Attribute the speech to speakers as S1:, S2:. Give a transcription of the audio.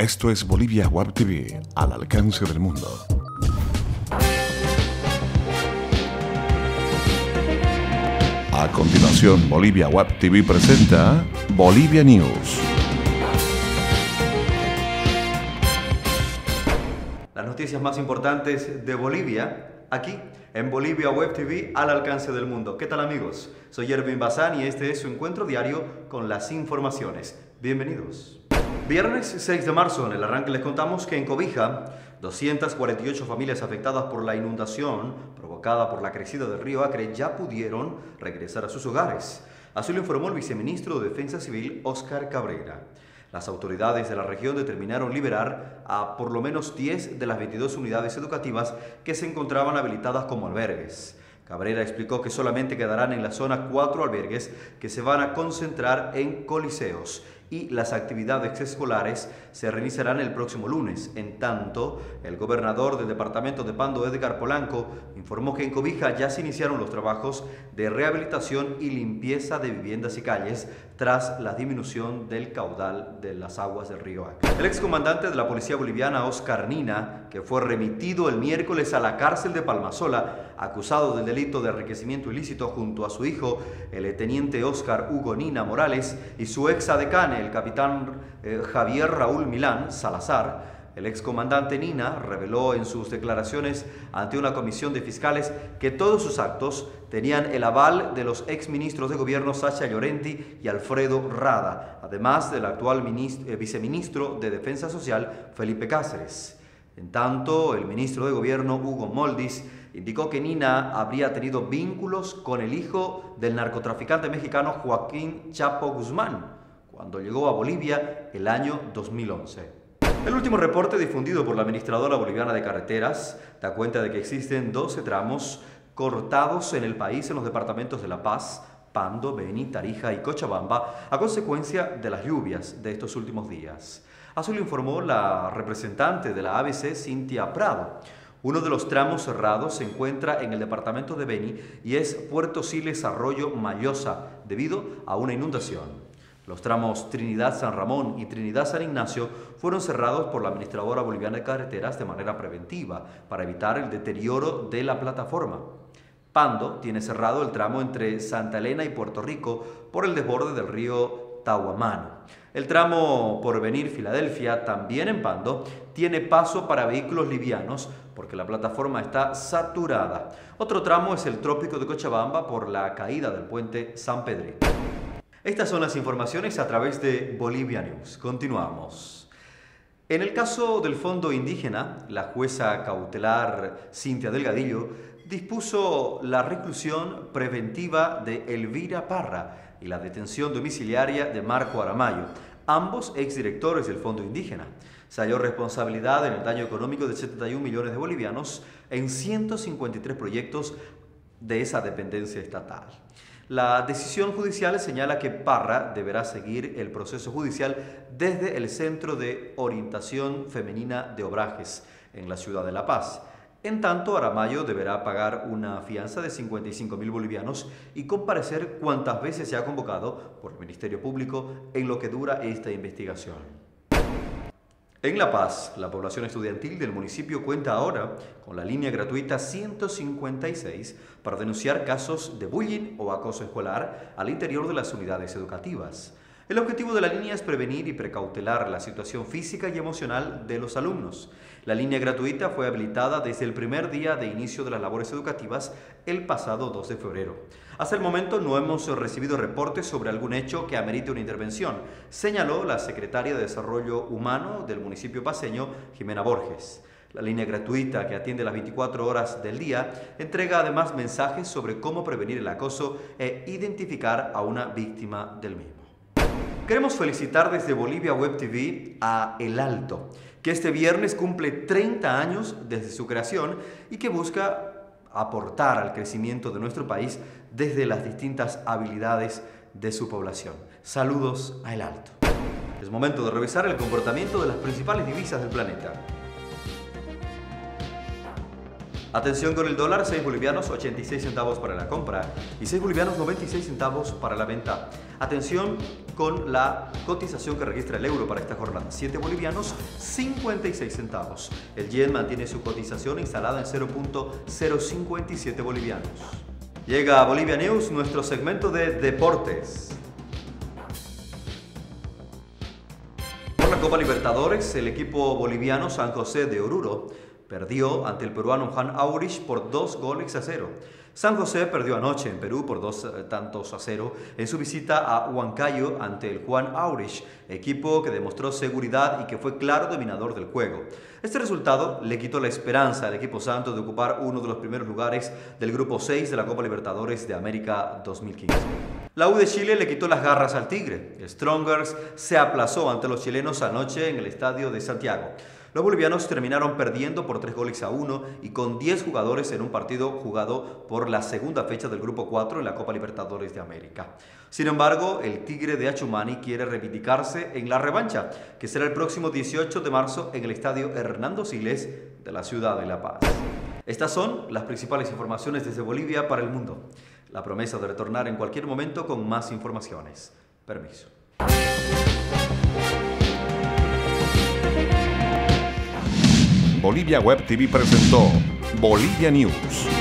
S1: Esto es Bolivia Web TV, al alcance del mundo. A continuación, Bolivia Web TV presenta Bolivia News.
S2: Las noticias más importantes de Bolivia, aquí en Bolivia Web TV, al alcance del mundo. ¿Qué tal, amigos? Soy Erwin Bazán y este es su encuentro diario con las informaciones. Bienvenidos. Viernes 6 de marzo, en el arranque les contamos que en Cobija, 248 familias afectadas por la inundación provocada por la crecida del río Acre ya pudieron regresar a sus hogares. Así lo informó el viceministro de Defensa Civil, Óscar Cabrera. Las autoridades de la región determinaron liberar a por lo menos 10 de las 22 unidades educativas que se encontraban habilitadas como albergues. Cabrera explicó que solamente quedarán en la zona 4 albergues que se van a concentrar en coliseos y las actividades escolares se reiniciarán el próximo lunes. En tanto, el gobernador del departamento de Pando, Edgar Polanco, informó que en Cobija ya se iniciaron los trabajos de rehabilitación y limpieza de viviendas y calles tras la disminución del caudal de las aguas del río Acre. El excomandante de la policía boliviana, Oscar Nina, que fue remitido el miércoles a la cárcel de Palmasola, acusado del delito de enriquecimiento ilícito junto a su hijo, el teniente Óscar Hugo Nina Morales, y su ex adecane, el capitán Javier Raúl Milán Salazar. El excomandante Nina reveló en sus declaraciones ante una comisión de fiscales que todos sus actos tenían el aval de los exministros de gobierno Sacha Llorenti y Alfredo Rada, además del actual viceministro de Defensa Social Felipe Cáceres. En tanto, el ministro de gobierno Hugo Moldis indicó que Nina habría tenido vínculos con el hijo del narcotraficante mexicano Joaquín Chapo Guzmán cuando llegó a Bolivia el año 2011. El último reporte difundido por la Administradora Boliviana de Carreteras da cuenta de que existen 12 tramos cortados en el país en los departamentos de La Paz, Pando, Beni, Tarija y Cochabamba a consecuencia de las lluvias de estos últimos días. Así lo informó la representante de la ABC, Cintia Prado. Uno de los tramos cerrados se encuentra en el departamento de Beni y es Puerto Siles Arroyo Mayosa debido a una inundación. Los tramos Trinidad-San Ramón y Trinidad-San Ignacio fueron cerrados por la Administradora Boliviana de Carreteras de manera preventiva para evitar el deterioro de la plataforma. Pando tiene cerrado el tramo entre Santa Elena y Puerto Rico por el desborde del río Tahuamano. El tramo Porvenir-Filadelfia, también en Pando, tiene paso para vehículos livianos porque la plataforma está saturada. Otro tramo es el Trópico de Cochabamba por la caída del puente San Pedrito. Estas son las informaciones a través de Bolivia News. Continuamos. En el caso del Fondo Indígena, la jueza cautelar Cintia Delgadillo dispuso la reclusión preventiva de Elvira Parra y la detención domiciliaria de Marco Aramayo, ambos exdirectores del Fondo Indígena. Se halló responsabilidad en el daño económico de 71 millones de bolivianos en 153 proyectos de esa dependencia estatal. La decisión judicial señala que Parra deberá seguir el proceso judicial desde el Centro de Orientación Femenina de Obrajes, en la ciudad de La Paz. En tanto, Aramayo deberá pagar una fianza de 55.000 bolivianos y comparecer cuantas veces se ha convocado por el Ministerio Público en lo que dura esta investigación. En La Paz, la población estudiantil del municipio cuenta ahora con la línea gratuita 156 para denunciar casos de bullying o acoso escolar al interior de las unidades educativas. El objetivo de la línea es prevenir y precautelar la situación física y emocional de los alumnos. La línea gratuita fue habilitada desde el primer día de inicio de las labores educativas el pasado 2 de febrero. Hasta el momento no hemos recibido reportes sobre algún hecho que amerite una intervención, señaló la secretaria de Desarrollo Humano del municipio paceño, Jimena Borges. La línea gratuita, que atiende las 24 horas del día, entrega además mensajes sobre cómo prevenir el acoso e identificar a una víctima del mismo. Queremos felicitar desde Bolivia Web TV a El Alto, que este viernes cumple 30 años desde su creación y que busca aportar al crecimiento de nuestro país desde las distintas habilidades de su población. Saludos a El Alto. Es momento de revisar el comportamiento de las principales divisas del planeta. Atención con el dólar, 6 bolivianos 86 centavos para la compra y 6 bolivianos 96 centavos para la venta. Atención con la cotización que registra el euro para esta jornada, 7 bolivianos 56 centavos. El yen mantiene su cotización instalada en 0.057 bolivianos. Llega a Bolivia News nuestro segmento de deportes. Por la Copa Libertadores, el equipo boliviano San José de Oruro perdió ante el peruano Juan Aurich por 2-0. San José perdió anoche en Perú por 2-0 en su visita a Huancayo ante el Juan Aurich, equipo que demostró seguridad y que fue claro dominador del juego. Este resultado le quitó la esperanza al equipo santo de ocupar uno de los primeros lugares del grupo 6 de la Copa Libertadores de América 2015. La U de Chile le quitó las garras al Tigre. Strongers se aplazó ante los chilenos anoche en el estadio de Santiago. Los bolivianos terminaron perdiendo por 3-1 y con 10 jugadores en un partido jugado por la segunda fecha del Grupo 4 en la Copa Libertadores de América. Sin embargo, el Tigre de Achumani quiere reivindicarse en la revancha, que será el próximo 18 de marzo en el estadio Hernando Siles de la ciudad de La Paz. Estas son las principales informaciones desde Bolivia para el mundo. La promesa de retornar en cualquier momento con más informaciones. Permiso.
S1: Bolivia Web TV presentó Bolivia News.